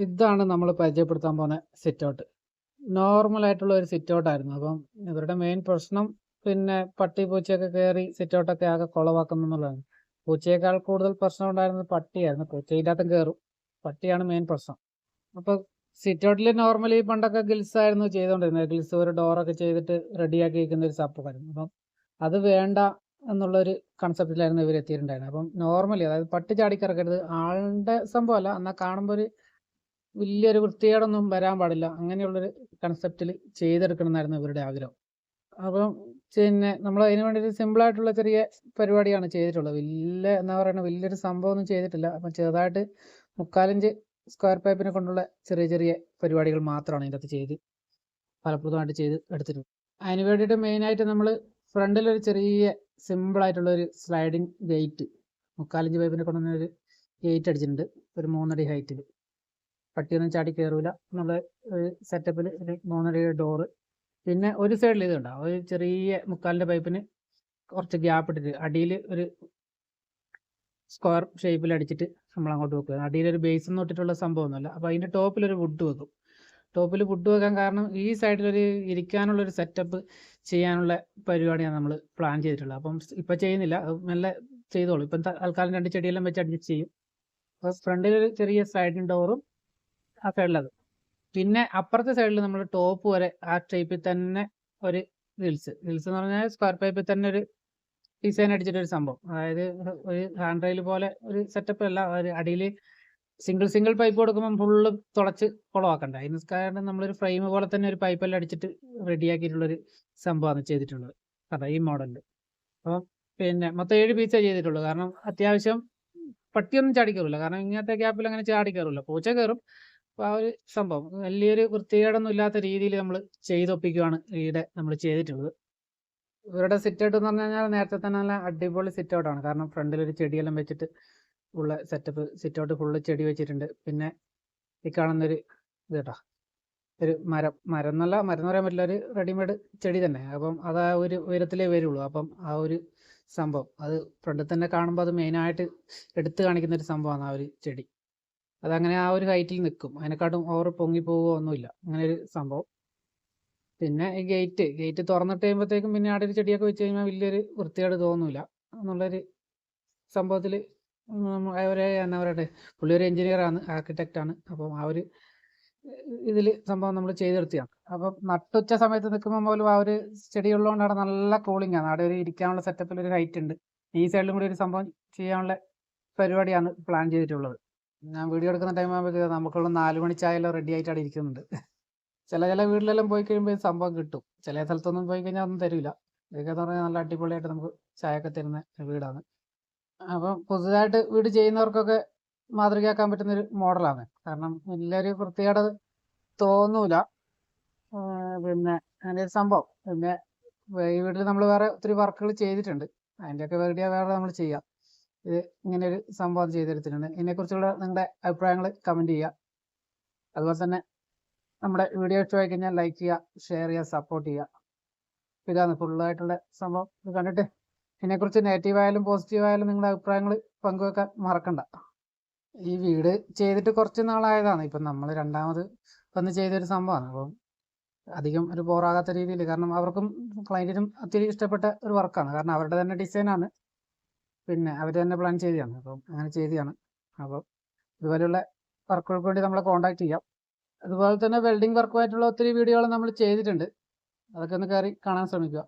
ഇതാണ് നമ്മൾ പരിചയപ്പെടുത്താൻ പോകുന്ന സിറ്റ് ഔട്ട്. നോർമൽ ആയിട്ടുള്ള ഒരു സിറ്റ് ഔട്ട് ആയിരുന്നു. അപ്പം ഇവരുടെ മെയിൻ പ്രശ്നം പിന്നെ പട്ടി പൂച്ചയൊക്കെ കയറി സിറ്റ് ഔട്ടൊക്കെ ആകെ കുളവാക്കുന്നു എന്നുള്ളതാണ്. പൂച്ചയേക്കാൾ കൂടുതൽ പ്രശ്നം ഉണ്ടായിരുന്നത് പട്ടിയായിരുന്നു. പൂച്ച ഇതിനകത്തും കയറും, പട്ടിയാണ് മെയിൻ പ്രശ്നം. അപ്പോൾ സിറ്റ് ഔട്ടിൽ നോർമലി പണ്ടൊക്കെ ഗിൽസ് ആയിരുന്നു ചെയ്തുകൊണ്ടിരുന്നത്. ഗിൽസ് ഒരു ഡോറൊക്കെ ചെയ്തിട്ട് റെഡിയാക്കി വയ്ക്കുന്ന ഒരു സംഭവമായിരുന്നു. അപ്പം അത് വേണ്ട എന്നുള്ളൊരു കൺസെപ്റ്റിലായിരുന്നു ഇവർ എത്തിയിട്ടുണ്ടായിരുന്നത്. അപ്പം നോർമലി, അതായത് പട്ടി ചാടിക്കിറക്കരുത്, ആളുടെ സംഭവമല്ല, എന്നാൽ കാണുമ്പോൾ ഒരു വലിയൊരു വൃത്തികേടൊന്നും വരാൻ പാടില്ല, അങ്ങനെയുള്ളൊരു കൺസെപ്റ്റിൽ ചെയ്തെടുക്കണം എന്നായിരുന്നു ഇവരുടെ ആഗ്രഹം. അപ്പം പിന്നെ നമ്മൾ അതിന് വേണ്ടി ഒരു സിമ്പിളായിട്ടുള്ള ചെറിയ പരിപാടിയാണ് ചെയ്തിട്ടുള്ളത്. വലിയ എന്താ പറയുക, വലിയൊരു സംഭവമൊന്നും ചെയ്തിട്ടില്ല. അപ്പം ചെറുതായിട്ട് 3/4 സ്ക്വയർ പൈപ്പിനെ കൊണ്ടുള്ള ചെറിയ ചെറിയ പരിപാടികൾ മാത്രമാണ് ഇതിൻ്റെ അകത്ത് ചെയ്ത് ഫലപ്രദമായിട്ട് ചെയ്ത് എടുത്തിട്ടുണ്ട്. അതിന് വേണ്ടിയിട്ട് മെയിനായിട്ട് നമ്മൾ ഫ്രണ്ടിലൊരു ചെറിയ സിമ്പിളായിട്ടുള്ളൊരു സ്ലൈഡിങ് ഗേറ്റ്, 3/4 പൈപ്പിനെ കൊണ്ടുവന്ന ഒരു ഗേറ്റ് അടിച്ചിട്ടുണ്ട്, ഒരു 3 അടി ഹൈറ്റിൽ. പട്ടിയൊന്നും ചാടി കയറൂല എന്നുള്ള ഒരു സെറ്റപ്പിൽ ഒരു 3 അടിയുടെ ഡോറ്. പിന്നെ ഒരു സൈഡിൽ ഇതുണ്ടാവും, ഒരു ചെറിയ 3/4 പൈപ്പിന് കുറച്ച് ഗ്യാപ്പ് ഇട്ടിട്ട് അടിയിൽ ഒരു സ്ക്വയർ ഷേപ്പിൽ അടിച്ചിട്ട് നമ്മൾ അങ്ങോട്ട് വെക്കുക. അടിയിലൊരു ബേസ് തൊട്ടിട്ടുള്ള സംഭവമൊന്നുമല്ല. അപ്പോൾ അതിൻ്റെ ടോപ്പിലൊരു വുഡ് വെക്കും. ടോപ്പിൽ വുഡ് വെക്കാൻ കാരണം ഈ സൈഡിലൊരു ഇരിക്കാനുള്ളൊരു സെറ്റപ്പ് ചെയ്യാനുള്ള പരിപാടിയാണ് നമ്മൾ പ്ലാൻ ചെയ്തിട്ടുള്ളത്. അപ്പം ഇപ്പം ചെയ്യുന്നില്ല, മെല്ലെ ചെയ്തോളൂ. ഇപ്പം തൽക്കാലം 2 ചെടിയെല്ലാം വെച്ച് അഡ്ജസ്റ്റ് ചെയ്യും. അപ്പോൾ ഫ്രണ്ടിലൊരു ചെറിയ സ്ലൈഡിങ് ഡോറും ആ സൈഡിലത്. പിന്നെ അപ്പുറത്തെ സൈഡിൽ നമ്മൾ ടോപ്പ് വരെ ആ ഷേപ്പിൽ തന്നെ ഒരു റിൽസ് എന്ന് പറഞ്ഞാൽ സ്ക്വയർ പൈപ്പിൽ തന്നെ ഒരു ഡിസൈൻ അടിച്ചിട്ടൊരു സംഭവം. അതായത് ഒരു ഹാൻഡ് റെയിൽ പോലെ ഒരു സെറ്റപ്പ് അല്ല, ഒരു അടിയിൽ സിംഗിൾ പൈപ്പ് കൊടുക്കുമ്പോൾ ഫുള്ള് തുളച്ച് കുളമാക്കണ്ട. അതിന് കാരണം നമ്മളൊരു ഫ്രെയിം പോലെ തന്നെ ഒരു പൈപ്പെല്ലാം അടിച്ചിട്ട് റെഡിയാക്കിയിട്ടുള്ളൊരു സംഭവമാണ് ചെയ്തിട്ടുള്ളത്. അതാ ഈ മോഡലിൽ. അപ്പം പിന്നെ മൊത്തം 7 പീസേ ചെയ്തിട്ടുള്ളൂ. കാരണം അത്യാവശ്യം പട്ടിയൊന്നും ചാടി കയറില്ല, കാരണം ഇങ്ങനത്തെ ഗ്യാപ്പിൽ അങ്ങനെ ചാടി കയറില്ല, പൂച്ച കയറും. അപ്പോൾ ആ ഒരു സംഭവം വലിയൊരു വൃത്തികേടൊന്നും ഇല്ലാത്ത രീതിയിൽ നമ്മൾ ചെയ്തൊപ്പിക്കുകയാണ് ഈടെ നമ്മൾ ചെയ്തിട്ടുള്ളത്. ഇവരുടെ സിറ്റ് ഔട്ട് എന്ന് പറഞ്ഞു കഴിഞ്ഞാൽ നേരത്തെ തന്നെ നല്ല അടിപൊളി സിറ്റ് ഔട്ടാണ്. കാരണം ഫ്രണ്ടിലൊരു ചെടിയെല്ലാം വെച്ചിട്ട് ഉള്ള സെറ്റപ്പ് സിറ്റ് ഔട്ട് ഫുള്ള് ചെടി വെച്ചിട്ടുണ്ട്. പിന്നെ ഈ കാണുന്നൊരു ഇത് കേട്ടോ, ഒരു മരം എന്നല്ല, മരം എന്ന് പറയാൻ പറ്റില്ല, ഒരു റെഡിമെയ്ഡ് ചെടി തന്നെ. അപ്പം അത് ആ ഒരു ഉയരത്തിലേ വരുള്ളൂ. അപ്പം ആ ഒരു സംഭവം അത് ഫ്രണ്ടിൽ തന്നെ കാണുമ്പോൾ അത് മെയിനായിട്ട് എടുത്തു കാണിക്കുന്ന ഒരു സംഭവമാണ് ആ ഒരു ചെടി. അതങ്ങനെ ആ ഒരു ഹൈറ്റിൽ നിൽക്കും, അതിനെക്കാട്ടും ഓവർ പൊങ്ങി പോവുകയോ ഒന്നുമില്ല, അങ്ങനെ ഒരു സംഭവം. പിന്നെ ഈ ഗേറ്റ് തുറന്നിട്ട് കഴിയുമ്പോഴത്തേക്കും പിന്നെ അവിടെ ഒരു ചെടിയൊക്കെ വെച്ച് കഴിഞ്ഞാൽ വലിയൊരു വൃത്തികേട് തോന്നില്ല എന്നുള്ളൊരു സംഭവത്തിൽ അവരെ എന്താ പറയട്ടെ, പുള്ളി ഒരു എഞ്ചിനീയറാണ്, ആർക്കിടെക്റ്റാണ്. അപ്പം ആ ഒരു ഇതിൽ സംഭവം നമ്മൾ ചെയ്തെടുത്തതാണ്. അപ്പം നട്ടുച്ച സമയത്ത് നിൽക്കുമ്പോൾ പോലും ആ ഒരു ചെടി ഉള്ളതുകൊണ്ട് അവിടെ നല്ല കൂളിംഗ് ആണ്. അവിടെ ഒരു ഇരിക്കാനുള്ള സെറ്റപ്പിൽ ഒരു ഹൈറ്റ് ഉണ്ട്. ഈ സൈഡിലും കൂടി ഒരു സംഭവം ചെയ്യാനുള്ള പരിപാടിയാണ് പ്ലാൻ ചെയ്തിട്ടുള്ളത്. ഞാൻ വീഡിയോ എടുക്കുന്ന ടൈം ആകുമ്പോഴത്തേക്ക് നമുക്കുള്ള 4 മണി ചായയെല്ലാം റെഡി ആയിട്ട് അവിടെ ഇരിക്കുന്നുണ്ട്. ചില വീട്ടിലെല്ലാം പോയി കഴിയുമ്പോൾ ഈ സംഭവം കിട്ടും, ചില സ്ഥലത്തൊന്നും പോയി കഴിഞ്ഞാൽ ഒന്നും തരില്ല. ഇതൊക്കെ എന്ന് പറഞ്ഞാൽ നല്ല അടിപൊളിയായിട്ട് നമുക്ക് ചായയൊക്കെ തരുന്ന വീടാണ്. അപ്പം പുതുതായിട്ട് വീട് ചെയ്യുന്നവർക്കൊക്കെ മാതൃകയാക്കാൻ പറ്റുന്നൊരു മോഡലാണ്. കാരണം വലിയൊരു വൃത്തികേട് തോന്നൂല. പിന്നെ അങ്ങനെ ഒരു സംഭവം. പിന്നെ ഈ വീട്ടിൽ നമ്മൾ വേറെ ഒത്തിരി വർക്കുകൾ ചെയ്തിട്ടുണ്ട്, അതിൻ്റെയൊക്കെ വീഡിയോ വേറെ നമ്മൾ ചെയ്യാം. ഇത് ഇങ്ങനെ ഒരു സംഭവം ചെയ്തെടുത്തിട്ടുണ്ട്. ഇതിനെക്കുറിച്ചുള്ള നിങ്ങളുടെ അഭിപ്രായങ്ങൾ കമൻറ്റ് ചെയ്യുക. അതുപോലെ തന്നെ നമ്മുടെ വീഡിയോ ഇഷ്ടമായി കഴിഞ്ഞാൽ ലൈക്ക് ചെയ്യുക, ഷെയർ ചെയ്യുക, സപ്പോർട്ട് ചെയ്യുക. ഇതാണ് ഫുള്ളായിട്ടുള്ള സംഭവം. ഇത് കണ്ടിട്ട് ഇതിനെക്കുറിച്ച് നെഗറ്റീവായാലും പോസിറ്റീവായാലും നിങ്ങളുടെ അഭിപ്രായങ്ങൾ പങ്കുവെക്കാൻ മറക്കണ്ട. ഈ വീട് ചെയ്തിട്ട് കുറച്ച് നാളായതാണ്. ഇപ്പം നമ്മൾ രണ്ടാമത് വന്ന് ചെയ്തൊരു സംഭവമാണ്. അപ്പം അധികം ഒരു ബോറാകാത്ത രീതിയിൽ, കാരണം അവർക്കും ക്ലയൻറ്റിനും ഒത്തിരി ഇഷ്ടപ്പെട്ട ഒരു വർക്കാണ്. കാരണം അവരുടെ തന്നെ ഡിസൈനാണ്, പിന്നെ അവർ തന്നെ പ്ലാൻ ചെയ്തതാണ്. അപ്പം അങ്ങനെ ചെയ്തതാണ്. അപ്പം ഇതുപോലെയുള്ള വർക്കുകൾക്ക് വേണ്ടി നമ്മളെ കോൺടാക്ട് ചെയ്യാം. അതുപോലെ തന്നെ വെൽഡിംഗ് വർക്കുമായിട്ടുള്ള ഒത്തിരി വീഡിയോകൾ നമ്മൾ ചെയ്തിട്ടുണ്ട്, അതൊക്കെ ഒന്ന് കയറി കാണാൻ ശ്രമിക്കുക.